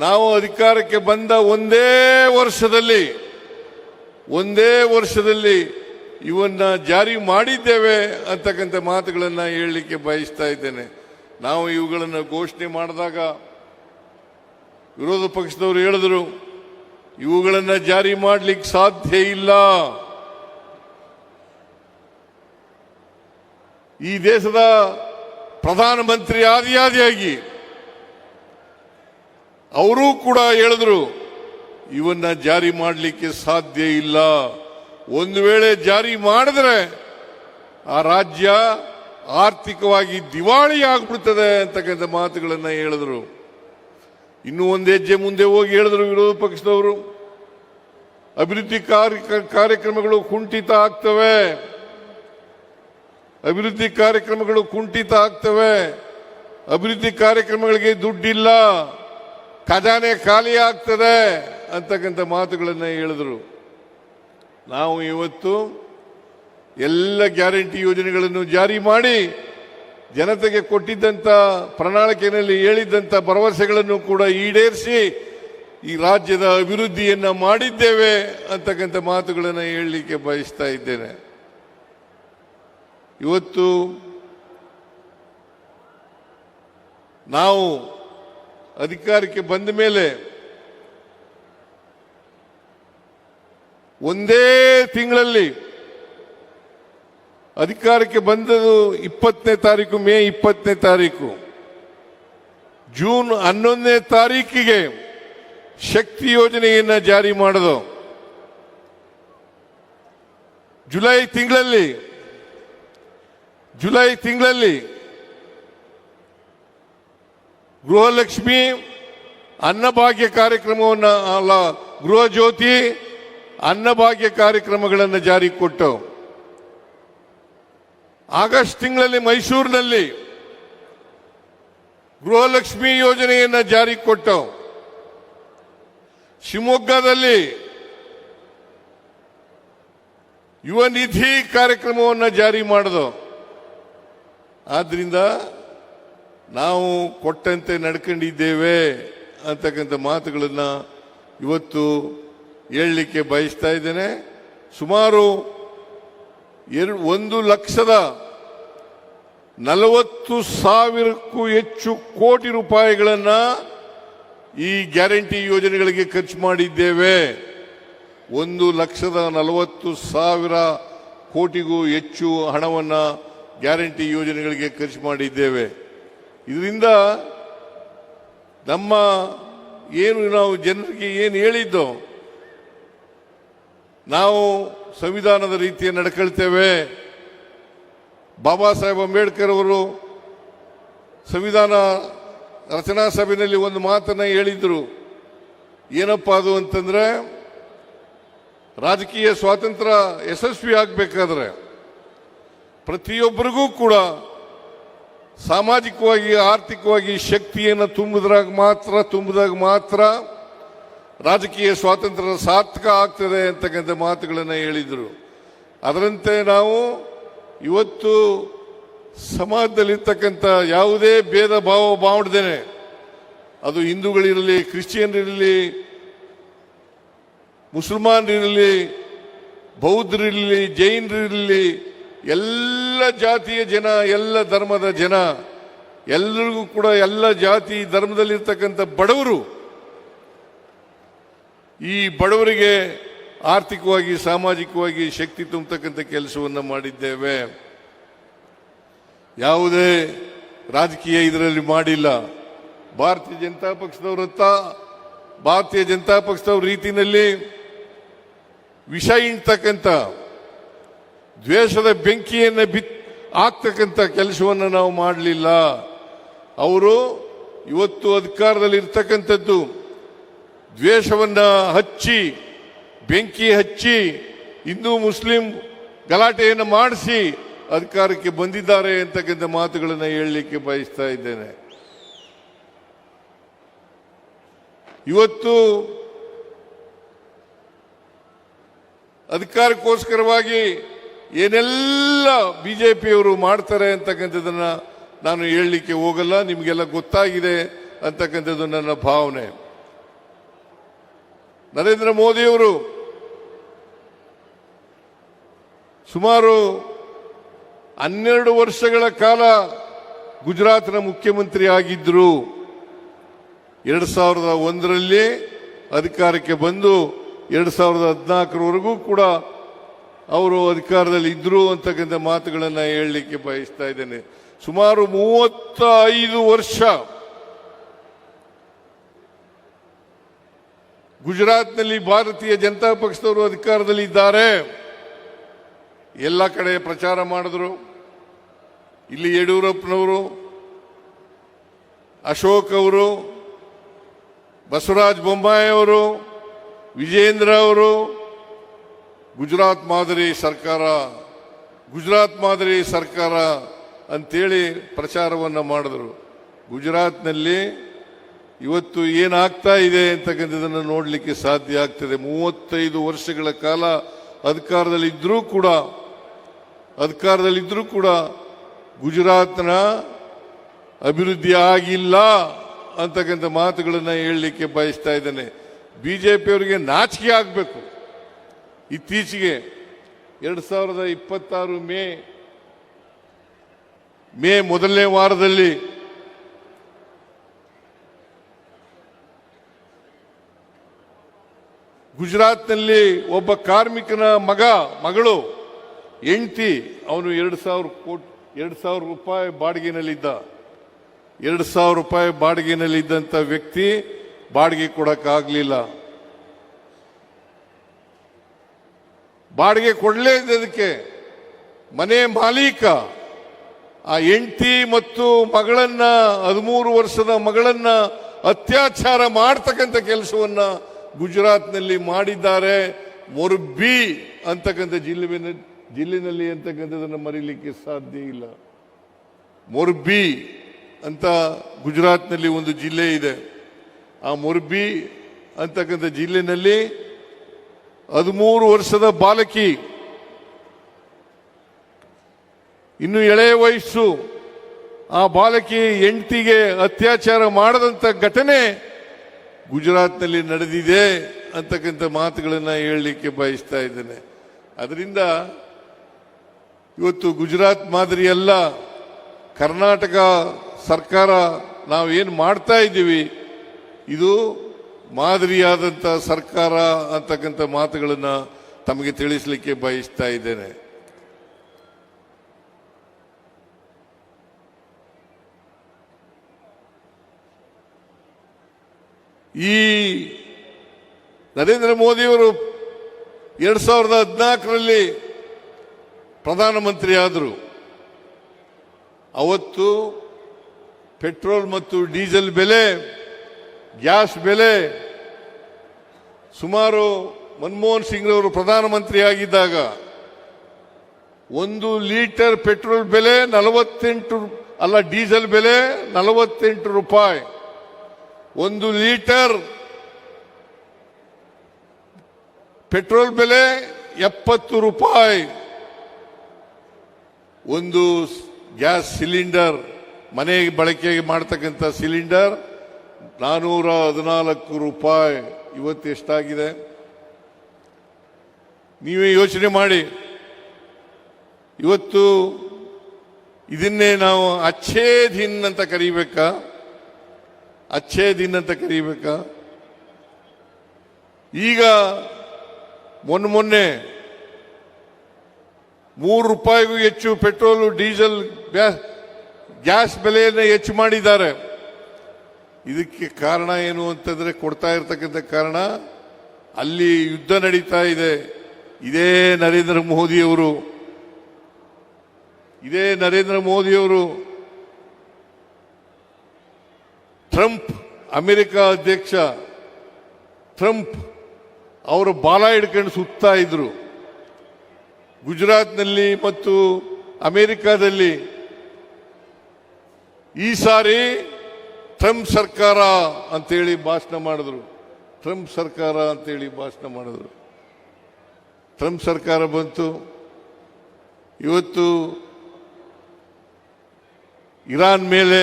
ನಾವು ಅಧಿಕಾರಕ್ಕೆ ಬಂದ ಒಂದೇ ವರ್ಷದಲ್ಲಿ ಇವನ್ನ ಜಾರಿ ಮಾಡಿದ್ದೇವೆ ಅಂತಕ್ಕಂಥ ಮಾತುಗಳನ್ನು ಹೇಳಲಿಕ್ಕೆ ಬಯಸ್ತಾ ಇದ್ದೇನೆ. ನಾವು ಇವುಗಳನ್ನು ಘೋಷಣೆ ಮಾಡಿದಾಗ ವಿರೋಧ ಪಕ್ಷದವರು ಹೇಳಿದರು ಇವುಗಳನ್ನು ಜಾರಿ ಮಾಡಲಿಕ್ಕೆ ಸಾಧ್ಯ ಇಲ್ಲ. ಈ ದೇಶದ ಪ್ರಧಾನಮಂತ್ರಿ ಆದಿಯಾಗಿ ಅವರೂ ಕೂಡ ಹೇಳಿದ್ರು ಇವನ್ನ ಜಾರಿ ಮಾಡಲಿಕ್ಕೆ ಸಾಧ್ಯ ಇಲ್ಲ. ಒಂದು ವೇಳೆ ಜಾರಿ ಮಾಡಿದ್ರೆ ಆ ರಾಜ್ಯ ಆರ್ಥಿಕವಾಗಿ ದಿವಾಳಿ ಆಗ್ಬಿಡ್ತದೆ ಅಂತಕ್ಕಂಥ ಮಾತುಗಳನ್ನು ಹೇಳಿದ್ರು. ಇನ್ನೂ ಒಂದು ಹೆಜ್ಜೆ ಮುಂದೆ ಹೋಗಿ ಹೇಳಿದ್ರು ವಿರೋಧ ಪಕ್ಷದವರು, ಅಭಿವೃದ್ಧಿ ಕಾರ್ಯಕ್ರಮಗಳು ಕುಂಠಿತ ಆಗ್ತವೆ, ಅಭಿವೃದ್ಧಿ ಕಾರ್ಯಕ್ರಮಗಳು ಕುಂಠಿತ ಆಗ್ತವೆ, ಅಭಿವೃದ್ಧಿ ಕಾರ್ಯಕ್ರಮಗಳಿಗೆ ದುಡ್ಡಿಲ್ಲ, ಖಜಾನೆ ಖಾಲಿ ಆಗ್ತದೆ ಅಂತಕ್ಕಂಥ ಮಾತುಗಳನ್ನು ಹೇಳಿದ್ರು. ನಾವು ಇವತ್ತು ಎಲ್ಲ ಗ್ಯಾರಂಟಿ ಯೋಜನೆಗಳನ್ನು ಜಾರಿ ಮಾಡಿ ಜನತೆಗೆ ಕೊಟ್ಟಿದ್ದಂಥ ಪ್ರಣಾಳಿಕೆಯಲ್ಲಿ ಹೇಳಿದ್ದಂಥ ಭರವಸೆಗಳನ್ನು ಕೂಡ ಈಡೇರಿಸಿ ಈ ರಾಜ್ಯದ ಅಭಿವೃದ್ಧಿಯನ್ನು ಮಾಡಿದ್ದೇವೆ ಅಂತಕ್ಕಂಥ ಮಾತುಗಳನ್ನು ಹೇಳಲಿಕ್ಕೆ ಬಯಸ್ತಾ ಇದ್ದೇನೆ. ಇವತ್ತು ನಾವು ಅಧಿಕಾರಕ್ಕೆ ಬಂದ ಮೇಲೆ ಒಂದೇ ತಿಂಗಳಲ್ಲಿ ಅಧಿಕಾರಕ್ಕೆ ಬಂದದು 20ನೇ ತಾರೀಕು, ಮೇ 20ನೇ ತಾರೀಕು, ಜೂನ್ 11ನೇ ತಾರೀಕಿಗೆ ಶಕ್ತಿ ಯೋಜನೆಯನ್ನು ಜಾರಿ ಮಾಡೋದು. ಜುಲೈ ತಿಂಗಳಲ್ಲಿ ಗೃಹಲಕ್ಷ್ಮಿ ಅನ್ನಭಾಗ್ಯ ಕಾರ್ಯಕ್ರಮವನ್ನು ಗೃಹ ಜ್ಯೋತಿ ಅನ್ನಭಾಗ್ಯ ಕಾರ್ಯಕ್ರಮಗಳನ್ನು ಜಾರಿ ಕೊಟ್ಟು, ಆಗಸ್ಟ್ ತಿಂಗಳಲ್ಲಿ ಮೈಸೂರಿನಲ್ಲಿ ಗೃಹಲಕ್ಷ್ಮಿ ಯೋಜನೆಯನ್ನು ಜಾರಿ ಕೊಟ್ಟು, ಶಿವಮೊಗ್ಗದಲ್ಲಿ ಯುವ ನಿಧಿ ಕಾರ್ಯಕ್ರಮವನ್ನು ಜಾರಿ ಮಾಡಿದು. ಆದ್ರಿಂದ ನಾವು ಕೊಟ್ಟಂತೆ ನಡ್ಕೊಂಡಿದ್ದೇವೆ ಅಂತಕ್ಕಂಥ ಮಾತುಗಳನ್ನು ಇವತ್ತು ಹೇಳಲಿಕ್ಕೆ ಬಯಸ್ತಾ ಇದ್ದೇನೆ. ಸುಮಾರು 1,40,000ಕ್ಕೂ ಹೆಚ್ಚು ಕೋಟಿ ರೂಪಾಯಿಗಳನ್ನು ಈ ಗ್ಯಾರಂಟಿ ಯೋಜನೆಗಳಿಗೆ ಖರ್ಚು ಮಾಡಿದ್ದೇವೆ. 1,40,000 ಕೋಟಿಗೂ ಹೆಚ್ಚು ಹಣವನ್ನು ಗ್ಯಾರಂಟಿ ಯೋಜನೆಗಳಿಗೆ ಖರ್ಚು ಮಾಡಿದ್ದೇವೆ. ಇದರಿಂದ ನಮ್ಮ ನಾವು ಜನರಿಗೆ ಏನು ಹೇಳಿದ್ದೋ, ನಾವು ಸಂವಿಧಾನದ ರೀತಿಯ ನಡ್ಕೊಳ್ತೇವೆ. ಬಾಬಾ ಸಾಹೇಬ್ ಅಂಬೇಡ್ಕರ್ ಅವರು ಸಂವಿಧಾನ ರಚನಾ ಸಭೆಯಲ್ಲಿ ಒಂದು ಮಾತನ್ನ ಹೇಳಿದ್ರು. ಏನಪ್ಪಾ ಅದು ಅಂತಂದ್ರೆ, ರಾಜಕೀಯ ಸ್ವಾತಂತ್ರ್ಯ ಯಶಸ್ವಿ ಆಗಬೇಕಾದ್ರೆ ಪ್ರತಿಯೊಬ್ಬರಿಗೂ ಕೂಡ ಸಾಮಾಜಿಕವಾಗಿ ಆರ್ಥಿಕವಾಗಿ ಶಕ್ತಿಯನ್ನು ತುಂಬಿದಾಗ ಮಾತ್ರ ರಾಜಕೀಯ ಸ್ವಾತಂತ್ರ್ಯ ಸಾರ್ಥಕ ಆಗ್ತದೆ ಅಂತಕ್ಕಂಥ ಮಾತುಗಳನ್ನು ಹೇಳಿದರು. ಅದರಂತೆ ನಾವು ಇವತ್ತು ಸಮಾಜದಲ್ಲಿರ್ತಕ್ಕಂಥ ಯಾವುದೇ ಭೇದ ಭಾವ ಮಾಡದೇನೆ, ಅದು ಹಿಂದೂಗಳಿರಲಿ, ಕ್ರಿಶ್ಚಿಯನ್ರಿರಲಿ, ಮುಸಲ್ಮಾನರಿರಲಿ, ಬೌದ್ಧರಿರಲಿ, ಜೈನರಿರಲಿ, ಎಲ್ಲ ಜಾತಿಯ ಜನ, ಎಲ್ಲ ಧರ್ಮದ ಜನ, ಎಲ್ಲರಿಗೂ ಕೂಡ ಎಲ್ಲ ಜಾತಿ ಧರ್ಮದಲ್ಲಿರ್ತಕ್ಕಂಥ ಬಡವರು, ಈ ಬಡವರಿಗೆ ಆರ್ಥಿಕವಾಗಿ ಸಾಮಾಜಿಕವಾಗಿ ಶಕ್ತಿ ತುಂಬತಕ್ಕಂಥ ಕೆಲಸವನ್ನು ಮಾಡಿದ್ದೇವೆ. ಯಾವುದೇ ರಾಜಕೀಯ ಇದರಲ್ಲಿ ಮಾಡಿಲ್ಲ. ಭಾರತೀಯ ಜನತಾ ಪಕ್ಷದವ್ರ ರೀತಿಯಲ್ಲಿ ವಿಷ ಹಿಂಡ್ತಕ್ಕಂಥ ದ್ವೇಷದ ಬೆಂಕಿಯನ್ನು ಹಾಕ್ತಕ್ಕಂಥ ಕೆಲಸವನ್ನು ನಾವು ಮಾಡಲಿಲ್ಲ. ಅವರು ಇವತ್ತು ಅಧಿಕಾರದಲ್ಲಿ ಇರ್ತಕ್ಕಂಥದ್ದು ದ್ವೇಷವನ್ನ ಹಚ್ಚಿ, ಬೆಂಕಿ ಹಚ್ಚಿ, ಹಿಂದೂ ಮುಸ್ಲಿಂ ಗಲಾಟೆಯನ್ನು ಮಾಡಿಸಿ ಅಧಿಕಾರಕ್ಕೆ ಬಂದಿದ್ದಾರೆ ಅಂತಕ್ಕಂಥ ಮಾತುಗಳನ್ನು ಹೇಳಲಿಕ್ಕೆ ಬಯಸ್ತಾ ಇದ್ದೇನೆ. ಇವತ್ತು ಅಧಿಕಾರಕ್ಕೋಸ್ಕರವಾಗಿ ಏನೆಲ್ಲ ಬಿಜೆಪಿಯವರು ಮಾಡ್ತಾರೆ ಅಂತಕ್ಕಂಥದ್ದನ್ನ ನಾನು ಹೇಳಲಿಕ್ಕೆ ಹೋಗಲ್ಲ. ನಿಮಗೆಲ್ಲ ಗೊತ್ತಾಗಿದೆ ಅಂತಕ್ಕಂಥದ್ದು ನನ್ನ ಭಾವನೆ. ನರೇಂದ್ರ ಮೋದಿಯವರು ಸುಮಾರು 12 ವರ್ಷಗಳ ಕಾಲ ಗುಜರಾತ್ನ ಮುಖ್ಯಮಂತ್ರಿ ಆಗಿದ್ದರು. 2001ರಲ್ಲಿ ಅಧಿಕಾರಕ್ಕೆ ಬಂದು 2014ರವರೆಗೂ ಕೂಡ ಅವರು ಅಧಿಕಾರದಲ್ಲಿ ಇದ್ರು ಅಂತಕ್ಕಂಥ ಮಾತುಗಳನ್ನು ಹೇಳಲಿಕ್ಕೆ ಬಯಸ್ತಾ ಇದ್ದೇನೆ. ಸುಮಾರು 35 ವರ್ಷ ಗುಜರಾತ್ನಲ್ಲಿ ಭಾರತೀಯ ಜನತಾ ಪಕ್ಷದವರು ಅಧಿಕಾರದಲ್ಲಿ ಇದ್ದಾರೆ. ಎಲ್ಲ ಕಡೆ ಪ್ರಚಾರ ಮಾಡಿದ್ರು. ಇಲ್ಲಿ ಯಡಿಯೂರಪ್ಪನವರು, ಅಶೋಕ್ ಅವರು, ಬಸವರಾಜ ಬೊಮ್ಮಾಯಿ ಅವರು, ವಿಜೇಂದ್ರ ಅವರು ಗುಜರಾತ್ ಮಾದರಿ ಸರ್ಕಾರ ಅಂತೇಳಿ ಪ್ರಚಾರವನ್ನು ಮಾಡಿದ್ರು. ಗುಜರಾತ್ನಲ್ಲಿ ಇವತ್ತು ಏನಾಗ್ತಾ ಇದೆ ಅಂತಕ್ಕಂಥದ್ದನ್ನು ನೋಡಲಿಕ್ಕೆ ಸಾಧ್ಯ ಆಗ್ತದೆ. 35 ವರ್ಷಗಳ ಕಾಲ ಅಧಿಕಾರದಲ್ಲಿದ್ದರೂ ಕೂಡ ಗುಜರಾತ್ನ ಅಭಿವೃದ್ಧಿ ಆಗಿಲ್ಲ ಅಂತಕ್ಕಂಥ ಮಾತುಗಳನ್ನು ಹೇಳಲಿಕ್ಕೆ ಬಯಸ್ತಾ ಇದ್ದೇನೆ. ಬಿಜೆಪಿಯವರಿಗೆ ನಾಚಿಕೆ ಆಗಬೇಕು. ಇತ್ತೀಚೆಗೆ 2026 ಮೇ ಮೊದಲನೇ ವಾರದಲ್ಲಿ ಗುಜರಾತ್ನಲ್ಲಿ ಒಬ್ಬ ಕಾರ್ಮಿಕನ ಮಗಳು ಹೆಂಡತಿ, ಅವನು 2,000 ರೂಪಾಯಿ ಬಾಡಿಗೆನಲ್ಲಿದ್ದ. 2,000 ರೂಪಾಯಿ ಬಾಡಿಗೆನಲ್ಲಿದ್ದಂಥ ವ್ಯಕ್ತಿ ಬಾಡಿಗೆ ಕೊಡಕ್ಕಾಗಲಿಲ್ಲ. ಬಾಡಿಗೆ ಕೊಡಲೇ ಇದ್ದದಕ್ಕೆ ಮನೆ ಮಾಲೀಕ ಆ ಹೆಂಡತಿ ಮತ್ತು ಮಗಳನ್ನ, 13 ವರ್ಷದ ಮಗಳನ್ನ ಅತ್ಯಾಚಾರ ಮಾಡತಕ್ಕಂಥ ಕೆಲಸವನ್ನ ಗುಜರಾತ್ನಲ್ಲಿ ಮಾಡಿದ್ದಾರೆ. ಮೊರ್ಬಿ ಅಂತಕ್ಕಂಥ ಜಿಲ್ಲೆನಲ್ಲಿ ಅಂತಕ್ಕಂಥದನ್ನು ಮರೀಲಿಕ್ಕೆ ಸಾಧ್ಯ ಇಲ್ಲ. ಮೊರ್ಬಿ ಅಂತ ಗುಜರಾತ್ನಲ್ಲಿ ಒಂದು ಜಿಲ್ಲೆ ಇದೆ. ಆ ಮೊರ್ಬಿ ಅಂತಕ್ಕಂಥ ಜಿಲ್ಲೆನಲ್ಲಿ 13 ವರ್ಷದ ಬಾಲಕಿ, ಇನ್ನು ಎಳೆಯ ವಯಸ್ಸು, ಆ ಬಾಲಕಿ ಹೆಂಡತಿಗೆ ಅತ್ಯಾಚಾರ ಮಾಡದಂತ ಘಟನೆ ಗುಜರಾತ್ನಲ್ಲಿ ನಡೆದಿದೆ ಅಂತಕ್ಕಂಥ ಮಾತುಗಳನ್ನು ಹೇಳಲಿಕ್ಕೆ ಬಯಸ್ತಾ ಇದ್ದೇನೆ. ಅದರಿಂದ ಇವತ್ತು ಗುಜರಾತ್ ಮಾದರಿ ಅಲ್ಲ, ಕರ್ನಾಟಕ ಸರ್ಕಾರ ನಾವೇನು ಮಾಡ್ತಾ ಇದ್ದೀವಿ ಇದು ಮಾದರಿಯಾದಂಥ ಸರ್ಕಾರ ಅಂತಕ್ಕಂಥ ಮಾತುಗಳನ್ನು ತಮಗೆ ತಿಳಿಸಲಿಕ್ಕೆ ಬಯಸ್ತಾ ಇದ್ದೇನೆ. ಈ ನರೇಂದ್ರ ಮೋದಿಯವರು 2014ರಲ್ಲಿ ಪ್ರಧಾನಮಂತ್ರಿ ಆದರು. ಅವತ್ತು ಪೆಟ್ರೋಲ್ ಮತ್ತು ಡೀಸೆಲ್ ಬೆಲೆ, ಗ್ಯಾಸ್ ಬೆಲೆ ಸುಮಾರು ಮನಮೋಹನ್ ಸಿಂಗ್ ಅವರು ಪ್ರಧಾನಮಂತ್ರಿ ಆಗಿದ್ದಾಗ 1 ಲೀಟರ್ ಪೆಟ್ರೋಲ್ ಬೆಲೆ 48 ಅಲ್ಲ, ಡೀಸೆಲ್ ಬೆಲೆ 48 ರೂಪಾಯಿ. 1 ಲೀಟರ್ ಪೆಟ್ರೋಲ್ ಬೆಲೆ 70 ರೂಪಾಯಿ. ಒಂದು ಗ್ಯಾಸ್ ಸಿಲಿಂಡರ್, ಮನೆ ಬಳಕೆಗೆ ಮಾಡತಕ್ಕಂಥ ಸಿಲಿಂಡರ್ 414 ರೂಪಾಯಿ. ಇವತ್ತು ಎಷ್ಟಾಗಿದೆ ನೀವೇ ಯೋಚನೆ ಮಾಡಿ. ಇವತ್ತು ಇದನ್ನೇ ನಾವು ಅಚ್ಚೇ ದಿನ್ ಅಂತ ಕರೀಬೇಕಾ? ಅಚ್ಚೇ ದಿನ್ ಅಂತ ಕರೀಬೇಕಾ? ಈಗ ಮೊನ್ನೆ 3 ರೂಪಾಯಿಗೂ ಹೆಚ್ಚು ಪೆಟ್ರೋಲ್, ಡೀಸೆಲ್, ಗ್ಯಾಸ್ ಬೆಲೆಯನ್ನು ಹೆಚ್ಚು ಮಾಡಿದ್ದಾರೆ. ಇದಕ್ಕೆ ಕಾರಣ ಏನು ಅಂತಂದ್ರೆ, ಕೊಡ್ತಾ ಇರತಕ್ಕಂಥ ಕಾರಣ, ಅಲ್ಲಿ ಯುದ್ಧ ನಡೀತಾ ಇದೆ. ಇದೇ ನರೇಂದ್ರ ಮೋದಿಯವರು ಟ್ರಂಪ್, ಅಮೆರಿಕ ಅಧ್ಯಕ್ಷ ಟ್ರಂಪ್ ಅವರು ಬಾಲ ಹಿಡ್ಕೊಂಡು ಸುತ್ತಾ ಇದ್ರು. ಗುಜರಾತ್ನಲ್ಲಿ ಮತ್ತು ಅಮೆರಿಕಾದಲ್ಲಿ ಈ ಸಾರಿ ಟ್ರಂಪ್ ಸರ್ಕಾರ ಅಂತೇಳಿ ಭಾಷಣ ಮಾಡಿದ್ರು. ಟ್ರಂಪ್ ಸರ್ಕಾರ ಅಂತೇಳಿ ಭಾಷಣ ಮಾಡಿದ್ರು. ಟ್ರಂಪ್ ಸರ್ಕಾರ ಬಂತು. ಇವತ್ತು ಇರಾನ್ ಮೇಲೆ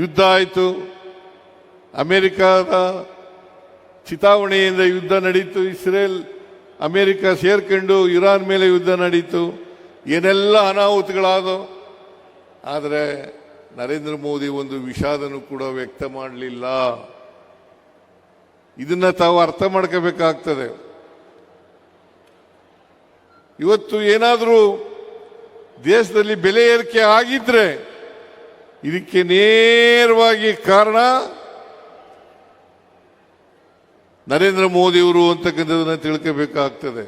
ಯುದ್ಧ ಆಯಿತು. ಅಮೆರಿಕದ ಚಿತಾವಣೆಯಿಂದ ಯುದ್ಧ ನಡೀತು. ಇಸ್ರೇಲ್, ಅಮೆರಿಕ ಸೇರ್ಕೊಂಡು ಇರಾನ್ ಮೇಲೆ ಯುದ್ಧ ನಡೀತು. ಏನೆಲ್ಲ ಅನಾಹುತಗಳಾದವು. ಆದರೆ ನರೇಂದ್ರ ಮೋದಿ ಒಂದು ವಿಷಾದನೂ ಕೂಡ ವ್ಯಕ್ತ ಮಾಡಲಿಲ್ಲ. ಇದನ್ನ ತಾವು ಅರ್ಥ ಮಾಡ್ಕೋಬೇಕಾಗ್ತದೆ. ಇವತ್ತು ಏನಾದರೂ ದೇಶದಲ್ಲಿ ಬೆಲೆ ಏರಿಕೆ ಆಗಿದ್ರೆ ಇದಕ್ಕೆ ನೇರವಾಗಿ ಕಾರಣ ನರೇಂದ್ರ ಮೋದಿಯವರು ಅಂತಕ್ಕಂಥದನ್ನ ತಿಳ್ಕೋಬೇಕಾಗ್ತದೆ.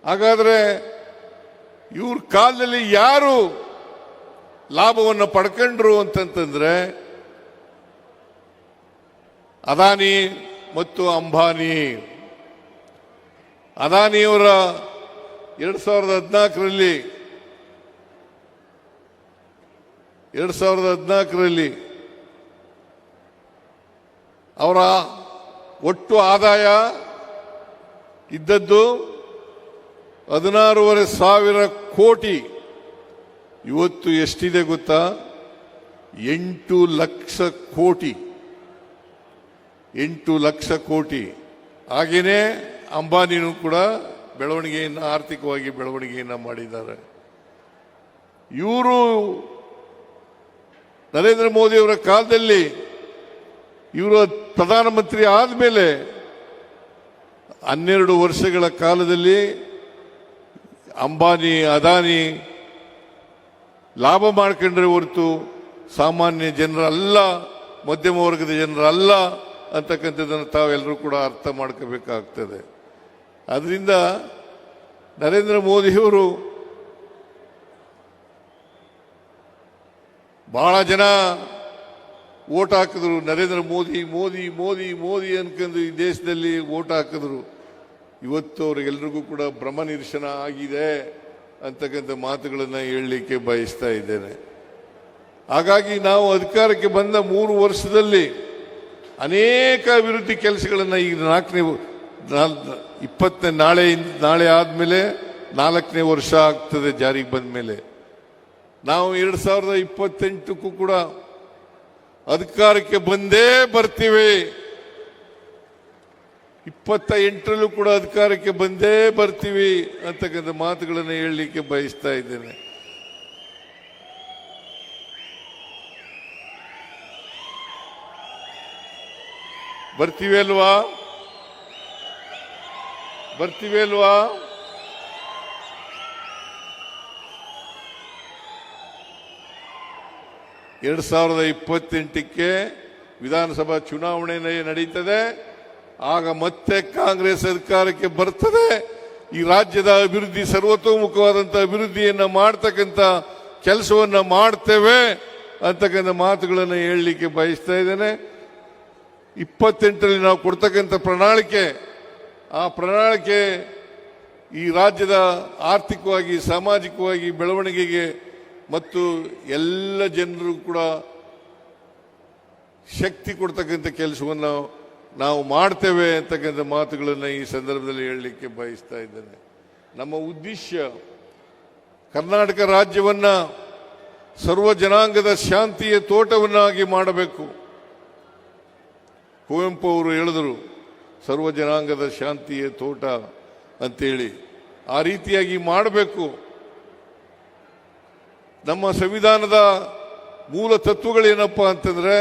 ಹಾಗಾದ್ರೆ ಇವ್ರ ಕಾಲದಲ್ಲಿ ಯಾರು ಲಾಭವನ್ನು ಪಡ್ಕೊಂಡ್ರು ಅಂತಂತಂದ್ರೆ ಅದಾನಿ ಮತ್ತು ಅಂಬಾನಿ. ಅದಾನಿಯವರ 2014ರಲ್ಲಿ ಅವರ ಒಟ್ಟು ಆದಾಯ ಇದ್ದದ್ದು 16,500 ಕೋಟಿ. ಇವತ್ತು ಎಷ್ಟಿದೆ ಗೊತ್ತಾ? 8 ಲಕ್ಷ ಕೋಟಿ. 8 ಲಕ್ಷ ಕೋಟಿ. ಹಾಗೇನೆ ಅಂಬಾನಿನೂ ಕೂಡ ಬೆಳವಣಿಗೆಯನ್ನು, ಆರ್ಥಿಕವಾಗಿ ಬೆಳವಣಿಗೆಯನ್ನು ಮಾಡಿದ್ದಾರೆ. ಇವರು ನರೇಂದ್ರ ಮೋದಿಯವರ ಕಾಲದಲ್ಲಿ, ಇವರು ಪ್ರಧಾನಮಂತ್ರಿ ಆದಮೇಲೆ 12 ವರ್ಷಗಳ ಕಾಲದಲ್ಲಿ ಅಂಬಾನಿ, ಅದಾನಿ ಲಾಭ ಮಾಡ್ಕೊಂಡ್ರೆ ಹೊರತು ಸಾಮಾನ್ಯ ಜನರಲ್ಲ, ಮಧ್ಯಮ ವರ್ಗದ ಜನರಲ್ಲ ಅಂತಕ್ಕಂಥದ್ದನ್ನು ತಾವೆಲ್ಲರೂ ಕೂಡ ಅರ್ಥ ಮಾಡ್ಕೋಬೇಕಾಗ್ತದೆ. ಅದರಿಂದ ನರೇಂದ್ರ ಮೋದಿಯವರು ಬಹಳ ಜನ ವೋಟ್ ಹಾಕಿದ್ರು. ನರೇಂದ್ರ ಮೋದಿ ಮೋದಿ ಮೋದಿ ಮೋದಿ ಅನ್ಕೊಂಡು ಈ ದೇಶದಲ್ಲಿ ವೋಟ್ ಹಾಕಿದ್ರು. ಇವತ್ತು ಅವರಿಗೆಲ್ರಿಗೂ ಕೂಡ ಭ್ರಮ ನಿರಸನ ಆಗಿದೆ ಅಂತಕ್ಕಂಥ ಮಾತುಗಳನ್ನು ಹೇಳಲಿಕ್ಕೆ ಬಯಸ್ತಾ ಇದ್ದೇನೆ. ಹಾಗಾಗಿ ನಾವು ಅಧಿಕಾರಕ್ಕೆ ಬಂದ 3 ವರ್ಷದಲ್ಲಿ ಅನೇಕ ಅಭಿವೃದ್ಧಿ ಕೆಲಸಗಳನ್ನು, ಈಗ ನಾಳೆ ಆದಮೇಲೆ 4ನೇ ವರ್ಷ ಆಗ್ತದೆ ಜಾರಿಗೆ ಬಂದ ಮೇಲೆ. ನಾವು 2028ಕ್ಕೂ ಕೂಡ ಅಧಿಕಾರಕ್ಕೆ ಬಂದೇ ಬರ್ತೀವಿ. 28ರಲ್ಲೂ ಕೂಡ ಅಧಿಕಾರಕ್ಕೆ ಬಂದೇ ಬರ್ತೀವಿ ಅಂತಕ್ಕಂಥ ಮಾತುಗಳನ್ನು ಹೇಳಲಿಕ್ಕೆ ಬಯಸ್ತಾ ಇದ್ದೇನೆ. ಬರ್ತೀವಿ ಅಲ್ವಾ? 2028ಕ್ಕೆ ವಿಧಾನಸಭಾ ಚುನಾವಣೆ ನಡೀತದೆ. ಆಗ ಮತ್ತೆ ಕಾಂಗ್ರೆಸ್ ಅಧಿಕಾರಕ್ಕೆ ಬರ್ತದೆ. ಈ ರಾಜ್ಯದ ಅಭಿವೃದ್ಧಿ ಸರ್ವತೋಮುಖವಾದಂಥ ಅಭಿವೃದ್ಧಿಯನ್ನ ಮಾಡ್ತಕ್ಕಂಥ ಕೆಲಸವನ್ನ ಮಾಡ್ತೇವೆ ಅಂತಕ್ಕಂಥ ಮಾತುಗಳನ್ನು ಹೇಳಲಿಕ್ಕೆ ಬಯಸ್ತಾ ಇದ್ದೇನೆ. 28ರಲ್ಲಿ ನಾವು ಕೊಡ್ತಕ್ಕಂಥ ಪ್ರಣಾಳಿಕೆ, ಆ ಪ್ರಣಾಳಿಕೆ ಈ ರಾಜ್ಯದ ಆರ್ಥಿಕವಾಗಿ ಸಾಮಾಜಿಕವಾಗಿ ಬೆಳವಣಿಗೆಗೆ ಮತ್ತು ಎಲ್ಲ ಜನರು ಕೂಡ ಶಕ್ತಿ ಕೊಡ್ತಕ್ಕಂಥ ಕೆಲಸವನ್ನು ನಾವು ಮಾಡ್ತೇವೆ ಅಂತಕ್ಕಂಥ ಮಾತುಗಳನ್ನು ಈ ಸಂದರ್ಭದಲ್ಲಿ ಹೇಳಲಿಕ್ಕೆ ಬಯಸ್ತಾ ಇದ್ದೇನೆ. ನಮ್ಮ ಉದ್ದೇಶ ಕರ್ನಾಟಕ ರಾಜ್ಯವನ್ನ ಸರ್ವ ಜನಾಂಗದ ಶಾಂತಿಯ ತೋಟವನ್ನಾಗಿ ಮಾಡಬೇಕು. ಕುವೆಂಪು ಅವರು ಹೇಳಿದರು ಸರ್ವ ಜನಾಂಗದ ಶಾಂತಿಯ ತೋಟ ಅಂತೇಳಿ. ಆ ರೀತಿಯಾಗಿ ಮಾಡಬೇಕು. ನಮ್ಮ ಸಂವಿಧಾನದ ಮೂಲ ತತ್ವಗಳೇನಪ್ಪ ಅಂತಂದ್ರೆ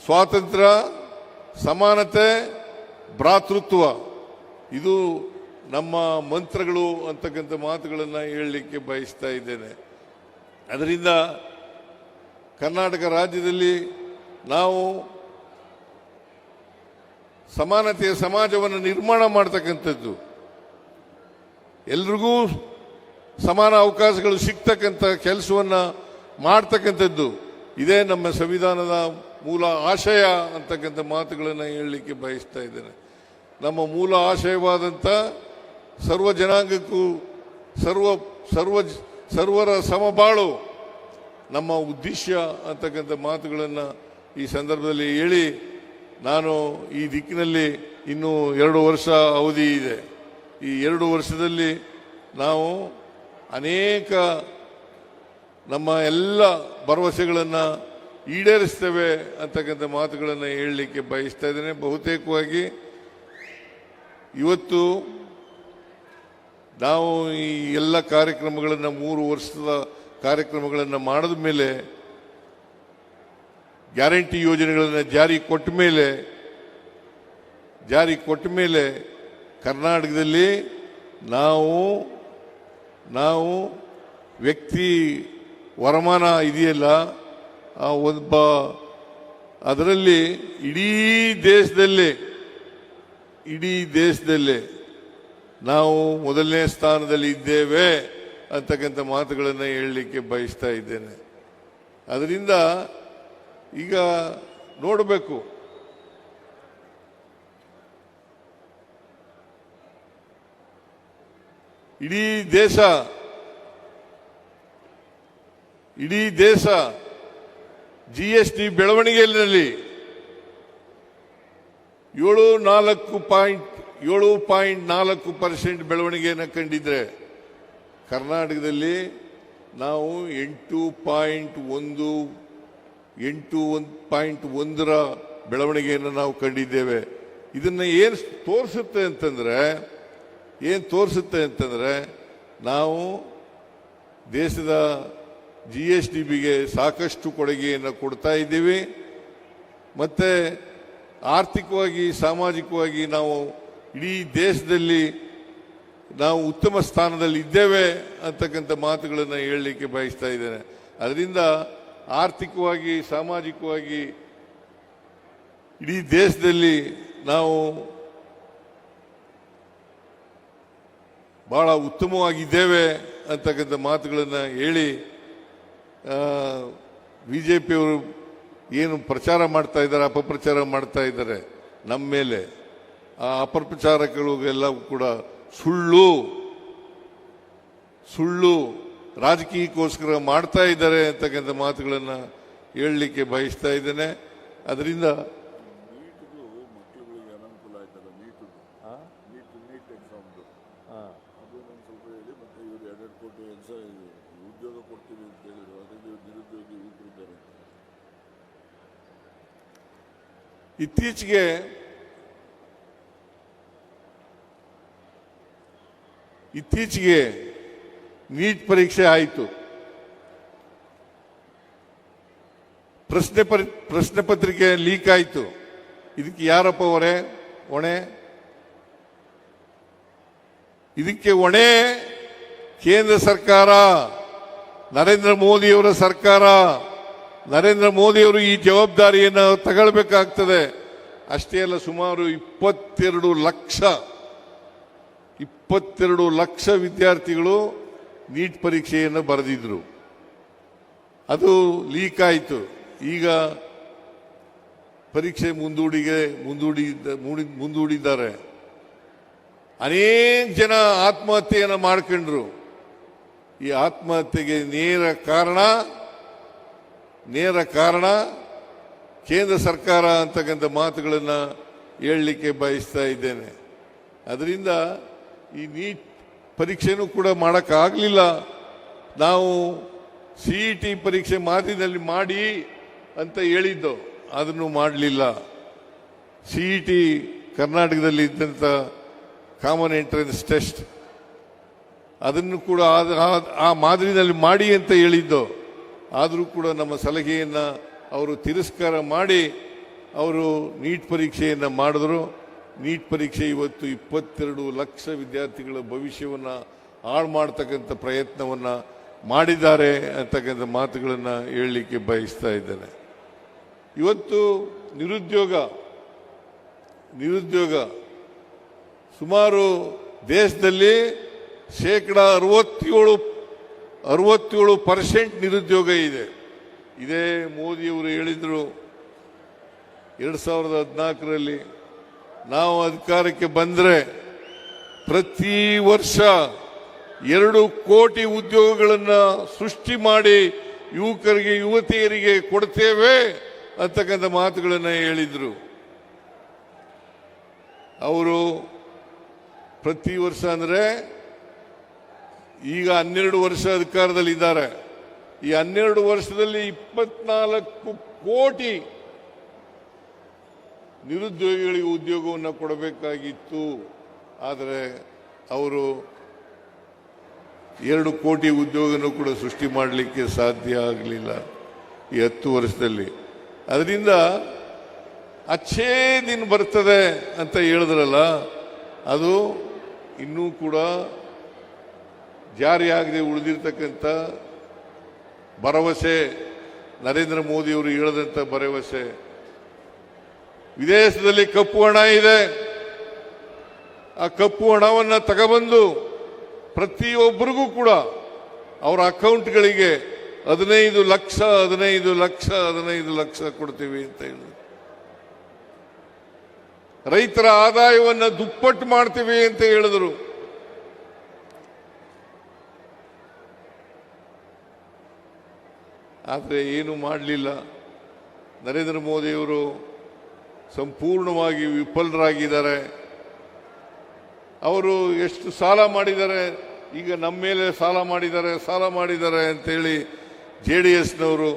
ಸ್ವಾತಂತ್ರ್ಯ, ಸಮಾನತೆ, ಭ್ರಾತೃತ್ವ. ಇದು ನಮ್ಮ ಮಂತ್ರಗಳು ಅಂತಕ್ಕಂಥ ಮಾತುಗಳನ್ನು ಹೇಳಲಿಕ್ಕೆ ಬಯಸ್ತಾ ಇದ್ದೇನೆ. ಅದರಿಂದ ಕರ್ನಾಟಕ ರಾಜ್ಯದಲ್ಲಿ ನಾವು ಸಮಾನತೆಯ ಸಮಾಜವನ್ನು ನಿರ್ಮಾಣ ಮಾಡ್ತಕ್ಕಂಥದ್ದು, ಎಲ್ರಿಗೂ ಸಮಾನ ಅವಕಾಶಗಳು ಸಿಗ್ತಕ್ಕಂಥ ಕೆಲಸವನ್ನು ಮಾಡ್ತಕ್ಕಂಥದ್ದು, ಇದೇ ನಮ್ಮ ಸಂವಿಧಾನದ ಮೂಲ ಆಶಯ ಅಂತಕ್ಕಂಥ ಮಾತುಗಳನ್ನು ಹೇಳಲಿಕ್ಕೆ ಬಯಸ್ತಾ ಇದ್ದೇನೆ. ನಮ್ಮ ಮೂಲ ಆಶಯವಾದಂಥ ಸರ್ವ ಜನಾಂಗಕ್ಕೂ ಸರ್ವರ ಸಮಬಾಳು ನಮ್ಮ ಉದ್ದೇಶ ಅಂತಕ್ಕಂಥ ಮಾತುಗಳನ್ನು ಈ ಸಂದರ್ಭದಲ್ಲಿ ಹೇಳಿ, ನಾನು ಈ ದಿಕ್ಕಿನಲ್ಲಿ ಇನ್ನೂ 2 ವರ್ಷ ಅವಧಿ ಇದೆ. ಈ 2 ವರ್ಷದಲ್ಲಿ ನಾವು ಅನೇಕ ನಮ್ಮ ಎಲ್ಲ ಭರವಸೆಗಳನ್ನು ಈಡೇರಿಸ್ತೇವೆ ಅಂತಕ್ಕಂಥ ಮಾತುಗಳನ್ನು ಹೇಳಲಿಕ್ಕೆ ಬಯಸ್ತಾ ಇದ್ದೇನೆ. ಬಹುತೇಕವಾಗಿ ಇವತ್ತು ನಾವು ಈ ಎಲ್ಲ ಕಾರ್ಯಕ್ರಮಗಳನ್ನು 3 ವರ್ಷದ ಕಾರ್ಯಕ್ರಮಗಳನ್ನು ಮಾಡಿದ ಮೇಲೆ, ಗ್ಯಾರಂಟಿ ಯೋಜನೆಗಳನ್ನು ಜಾರಿ ಕೊಟ್ಟ ಮೇಲೆ ಕರ್ನಾಟಕದಲ್ಲಿ ನಾವು ವ್ಯಕ್ತಿ ವರಮಾನ ಇದೆಯಲ್ಲ, ಒಬ್ಬ ಅದರಲ್ಲಿ ಇಡೀ ದೇಶದಲ್ಲೇ ನಾವು ಮೊದಲನೇ ಸ್ಥಾನದಲ್ಲಿ ಇದ್ದೇವೆ ಅಂತಕ್ಕಂಥ ಮಾತುಗಳನ್ನು ಹೇಳಲಿಕ್ಕೆ ಬಯಸ್ತಾ ಇದ್ದೇನೆ. ಅದರಿಂದ ಈಗ ನೋಡಬೇಕು, ಇಡೀ ದೇಶ GST ಬೆಳವಣಿಗೆಯಲ್ಲಿ 7.4% ಬೆಳವಣಿಗೆಯನ್ನು ಕಂಡಿದ್ರೆ ಕರ್ನಾಟಕದಲ್ಲಿ ನಾವು 8.1ರ ಬೆಳವಣಿಗೆಯನ್ನು ನಾವು ಕಂಡಿದ್ದೇವೆ. ಇದನ್ನ ಏನು ತೋರಿಸುತ್ತೆ ಅಂತಂದ್ರೆ ನಾವು ದೇಶದ GSDBಗೆ ಸಾಕಷ್ಟು ಕೊಡುಗೆಯನ್ನು ಕೊಡ್ತಾ ಇದ್ದೀವಿ. ಮತ್ತೆ ಆರ್ಥಿಕವಾಗಿ ಸಾಮಾಜಿಕವಾಗಿ ನಾವು ಇಡೀ ದೇಶದಲ್ಲಿ ನಾವು ಉತ್ತಮ ಸ್ಥಾನದಲ್ಲಿ ಇದ್ದೇವೆ ಅಂತಕ್ಕಂಥ ಮಾತುಗಳನ್ನು ಹೇಳಲಿಕ್ಕೆ ಬಯಸ್ತಾ ಇದ್ದೇನೆ. ಅದರಿಂದ ಆರ್ಥಿಕವಾಗಿ ಸಾಮಾಜಿಕವಾಗಿ ಇಡೀ ದೇಶದಲ್ಲಿ ನಾವು ಬಹಳ ಉತ್ತಮವಾಗಿದ್ದೇವೆ ಅಂತಕ್ಕಂಥ ಮಾತುಗಳನ್ನು ಹೇಳಿ, ಬಿಜೆಪಿಯವರು ಏನು ಪ್ರಚಾರ ಮಾಡ್ತಾ ಇದ್ದಾರೆ, ಅಪಪ್ರಚಾರ ಮಾಡ್ತಾ ಇದ್ದಾರೆ ನಮ್ಮ ಮೇಲೆ, ಆ ಅಪಪ್ರಚಾರಗಳಿಗೆಲ್ಲ ಕೂಡ ಸುಳ್ಳು ರಾಜಕೀಯಕ್ಕೋಸ್ಕರ ಮಾಡ್ತಾ ಇದ್ದಾರೆ ಅಂತಕ್ಕಂಥ ಮಾತುಗಳನ್ನು ಹೇಳಲಿಕ್ಕೆ ಬಯಸ್ತಾ ಇದ್ದೇನೆ. ಅದರಿಂದ ಮಕ್ಕಳುಗಳಿಗೆ ಅನುಕೂಲ ಆಯ್ತಲ್ಲ, ನೀಟ್ ಎಕ್ಸಾಮ್ದು ಅದು ನಾನು ಸ್ವಲ್ಪ ಹೇಳಿ. ಮತ್ತೆ ಇವರು 2 ಕೋಟಿ ಉದ್ಯೋಗ ಕೊಡ್ತೀವಿ ಅಂತ ಹೇಳಿದ್ರು, ಅದರಲ್ಲಿ ನಿರುದ್ಯೋಗಿ ಯುವಕರಿದ್ದಾರೆ. ಇತ್ತೀಚೆಗೆ ನೀಟ್ ಪರೀಕ್ಷೆ ಆಯಿತು. ಪ್ರಶ್ನೆ ಪತ್ರಿಕೆ ಲೀಕ್ ಆಯಿತು. ಇದಕ್ಕೆ ಯಾರಪ್ಪ ಹೊಣೆ? ಇದಕ್ಕೆ ಹೊಣೆ ಕೇಂದ್ರ ಸರ್ಕಾರ, ನರೇಂದ್ರ ಮೋದಿಯವರ ಸರ್ಕಾರ. ನರೇಂದ್ರ ಮೋದಿಯವರು ಈ ಜವಾಬ್ದಾರಿಯನ್ನು ತಗೊಳ್ಬೇಕಾಗ್ತದೆ. ಅಷ್ಟೇ ಅಲ್ಲ, ಸುಮಾರು 22 22 ಲಕ್ಷ ವಿದ್ಯಾರ್ಥಿಗಳು ನೀಟ್ ಪರೀಕ್ಷೆಯನ್ನು ಬರೆದಿದ್ರು. ಅದು ಲೀಕ್ ಆಯಿತು. ಈಗ ಪರೀಕ್ಷೆ ಮುಂದೂಡಿದ್ದಾರೆ. ಅನೇಕ ಜನ ಆತ್ಮಹತ್ಯೆಯನ್ನು ಮಾಡ್ಕೊಂಡ್ರು. ಈ ಆತ್ಮಹತ್ಯೆಗೆ ನೇರ ಕಾರಣ ಕೇಂದ್ರ ಸರ್ಕಾರ ಅಂತಕ್ಕಂಥ ಮಾತುಗಳನ್ನು ಹೇಳಲಿಕ್ಕೆ ಬಯಸ್ತಾ ಇದ್ದೇನೆ. ಅದರಿಂದ ಈ ನೀಟ್ ಪರೀಕ್ಷೆನೂ ಕೂಡ ಮಾಡೋಕ್ಕಾಗಲಿಲ್ಲ. ನಾವು CET ಪರೀಕ್ಷೆ ಮಾದರಿನಲ್ಲಿ ಮಾಡಿ ಅಂತ ಹೇಳಿದ್ದು, ಅದನ್ನು ಮಾಡಲಿಲ್ಲ. CET ಕರ್ನಾಟಕದಲ್ಲಿ ಇದ್ದಂಥ ಕಾಮನ್ ಎಂಟ್ರೆನ್ಸ್ ಟೆಸ್ಟ್, ಅದನ್ನು ಕೂಡ ಆ ಮಾದರಿನಲ್ಲಿ ಮಾಡಿ ಅಂತ ಹೇಳಿದ್ದು. ಆದರೂ ಕೂಡ ನಮ್ಮ ಸಲಹೆಯನ್ನು ಅವರು ತಿರಸ್ಕಾರ ಮಾಡಿ ಅವರು ನೀಟ್ ಪರೀಕ್ಷೆಯನ್ನು ಮಾಡಿದ್ರು. ನೀಟ್ ಪರೀಕ್ಷೆ ಇವತ್ತು 22 ಲಕ್ಷ ವಿದ್ಯಾರ್ಥಿಗಳ ಭವಿಷ್ಯವನ್ನು ಹಾಳು ಮಾಡ್ತಕ್ಕಂಥ ಪ್ರಯತ್ನವನ್ನು ಮಾಡಿದ್ದಾರೆ ಅಂತಕ್ಕಂಥ ಮಾತುಗಳನ್ನು ಹೇಳಲಿಕ್ಕೆ ಬಯಸ್ತಾ ಇದ್ದೇನೆ. ಇವತ್ತು ನಿರುದ್ಯೋಗ ಸುಮಾರು ದೇಶದಲ್ಲಿ 67% ನಿರುದ್ಯೋಗ ಇದೆ. ಇದೇ ಮೋದಿಯವರು ಹೇಳಿದರು 2014ರಲ್ಲಿ ನಾವು ಅಧಿಕಾರಕ್ಕೆ ಬಂದರೆ ಪ್ರತಿ ವರ್ಷ 2 ಕೋಟಿ ಉದ್ಯೋಗಗಳನ್ನು ಸೃಷ್ಟಿ ಮಾಡಿ ಯುವಕರಿಗೆ ಯುವತಿಯರಿಗೆ ಕೊಡ್ತೇವೆ ಅಂತಕ್ಕಂಥ ಮಾತುಗಳನ್ನು ಹೇಳಿದರು. ಅವರು ಪ್ರತಿ ವರ್ಷ ಅಂದರೆ ಈಗ 12 ವರ್ಷ ಅಧಿಕಾರದಲ್ಲಿ ಇದ್ದಾರೆ. ಈ 12 ವರ್ಷದಲ್ಲಿ 24 ಕೋಟಿ ನಿರುದ್ಯೋಗಿಗಳಿಗೆ ಉದ್ಯೋಗವನ್ನು ಕೊಡಬೇಕಾಗಿತ್ತು. ಆದರೆ ಅವರು 2 ಕೋಟಿ ಉದ್ಯೋಗನೂ ಕೂಡ ಸೃಷ್ಟಿ ಮಾಡಲಿಕ್ಕೆ ಸಾಧ್ಯ ಆಗಲಿಲ್ಲ ಈ 10 ವರ್ಷದಲ್ಲಿ. ಅದರಿಂದ ಅಚ್ಚೇ ದಿನ ಬರ್ತದೆ ಅಂತ ಹೇಳಿದ್ರಲ್ಲ, ಅದು ಇನ್ನೂ ಕೂಡ ಜಾರಿಯಾಗದೆ ಉಳಿದಿರ್ತಕ್ಕಂಥ ಭರವಸೆ, ನರೇಂದ್ರ ಮೋದಿಯವರು ಹೇಳಿದಂಥ ಭರವಸೆ. ವಿದೇಶದಲ್ಲಿ ಕಪ್ಪು ಹಣ ಇದೆ. ಆ ಕಪ್ಪು ಹಣವನ್ನು ತಗೊಬಂದು ಪ್ರತಿಯೊಬ್ಬರಿಗೂ ಕೂಡ ಅವರ ಅಕೌಂಟ್ಗಳಿಗೆ 15 ಲಕ್ಷ ಕೊಡ್ತೀವಿ ಅಂತ ಹೇಳಿದ್ರು. ರೈತರ ಆದಾಯವನ್ನು ದುಪ್ಪಟ್ಟು ಮಾಡ್ತೀವಿ ಅಂತ ಹೇಳಿದರು. ಆದರೆ ಏನು ಮಾಡಲಿಲ್ಲ. ನರೇಂದ್ರ ಮೋದಿಯವರು ಸಂಪೂರ್ಣವಾಗಿ ವಿಫಲರಾಗಿದ್ದಾರೆ. ಅವರು ಎಷ್ಟು ಸಾಲ ಮಾಡಿದ್ದಾರೆ, ಈಗ ನಮ್ಮ ಮೇಲೆ ಸಾಲ ಮಾಡಿದ್ದಾರೆ ಅಂತೇಳಿ JDSನವರು,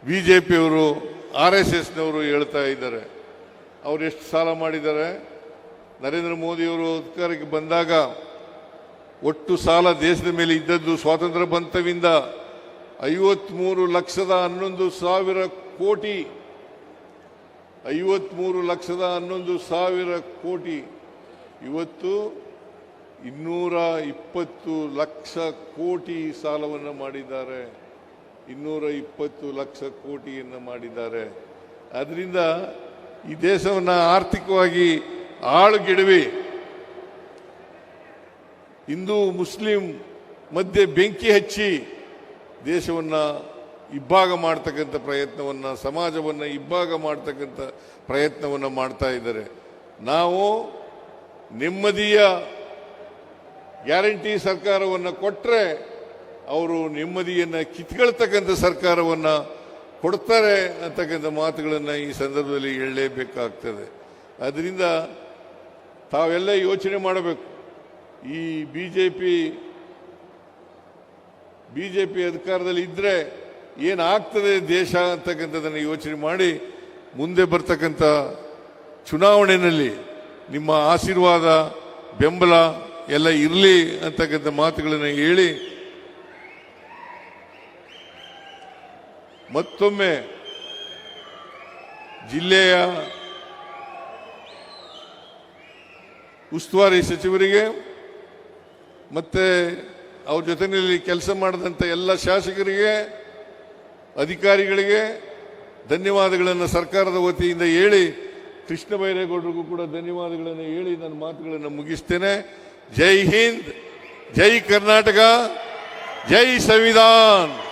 BJPಯವರು, RSSನವರು ಹೇಳ್ತಾ ಇದ್ದಾರೆ. ಅವರು ಎಷ್ಟು ಸಾಲ ಮಾಡಿದ್ದಾರೆ? ನರೇಂದ್ರ ಮೋದಿಯವರು ಅಧಿಕಾರಕ್ಕೆ ಬಂದಾಗ ಒಟ್ಟು ಸಾಲ ದೇಶದ ಮೇಲೆ ಇದ್ದದ್ದು ಸ್ವಾತಂತ್ರ್ಯ ಬಂತವಿಂದ 53,11,000 ಕೋಟಿ. 53,11,000 ಕೋಟಿ. ಇವತ್ತು 220 ಲಕ್ಷ ಕೋಟಿ ಸಾಲವನ್ನು ಮಾಡಿದ್ದಾರೆ. 220 ಲಕ್ಷ ಕೋಟಿಯನ್ನು ಮಾಡಿದ್ದಾರೆ. ಅದರಿಂದ ಈ ದೇಶವನ್ನು ಆರ್ಥಿಕವಾಗಿ ಹಾಳುಗೆಡವಿ ಹಿಂದೂ ಮುಸ್ಲಿಂ ಮಧ್ಯೆ ಬೆಂಕಿ ಹಚ್ಚಿ ದೇಶವನ್ನು ಇಬ್ಬಾಗ ಮಾಡ್ತಕ್ಕಂಥ ಪ್ರಯತ್ನವನ್ನು, ಸಮಾಜವನ್ನು ಇಬ್ಬಾಗ ಮಾಡ್ತಕ್ಕಂಥ ಪ್ರಯತ್ನವನ್ನು ಮಾಡ್ತಾ ಇದ್ದಾರೆ. ನಾವು ನೆಮ್ಮದಿಯ ಗ್ಯಾರಂಟಿ ಸರ್ಕಾರವನ್ನು ಕೊಟ್ಟರೆ ಅವರು ನೆಮ್ಮದಿಯನ್ನು ಕಿತ್ಕೊಳ್ತಕ್ಕಂಥ ಸರ್ಕಾರವನ್ನು ಕೊಡ್ತಾರೆ ಅಂತಕ್ಕಂಥ ಮಾತುಗಳನ್ನು ಈ ಸಂದರ್ಭದಲ್ಲಿ ಹೇಳಲೇಬೇಕಾಗ್ತದೆ. ಅದರಿಂದ ತಾವೆಲ್ಲ ಯೋಚನೆ ಮಾಡಬೇಕು. ಈ ಬಿಜೆಪಿ ಅಧಿಕಾರದಲ್ಲಿ ಇದ್ದರೆ ಏನಾಗ್ತದೆ ದೇಶ ಅಂತಕ್ಕಂಥದ್ದನ್ನು ಯೋಚನೆ ಮಾಡಿ ಮುಂದೆ ಬರ್ತಕ್ಕಂಥ ಚುನಾವಣೆಯಲ್ಲಿ ನಿಮ್ಮ ಆಶೀರ್ವಾದ, ಬೆಂಬಲ ಎಲ್ಲ ಇರಲಿ ಅಂತಕ್ಕಂಥ ಮಾತುಗಳನ್ನು ಹೇಳಿ ಮತ್ತೊಮ್ಮೆ ಜಿಲ್ಲೆಯ ಉಸ್ತುವಾರಿ ಸಚಿವರಿಗೆ ಮತ್ತೆ ಅವ್ರ ಜೊತೆಯಲ್ಲಿ ಕೆಲಸ ಮಾಡಿದಂಥ ಎಲ್ಲ ಶಾಸಕರಿಗೆ, ಅಧಿಕಾರಿಗಳಿಗೆ ಧನ್ಯವಾದಗಳನ್ನು ಸರ್ಕಾರದ ವತಿಯಿಂದ ಹೇಳಿ ಕೃಷ್ಣ ಬೈರೇಗೌಡರಿಗೂ ಕೂಡ ಧನ್ಯವಾದಗಳನ್ನು ಹೇಳಿ ನನ್ನ ಮಾತುಗಳನ್ನು ಮುಗಿಸ್ತೇನೆ. ಜೈ ಹಿಂದ್, ಜೈ ಕರ್ನಾಟಕ, ಜೈ ಸಂವಿಧಾನ್.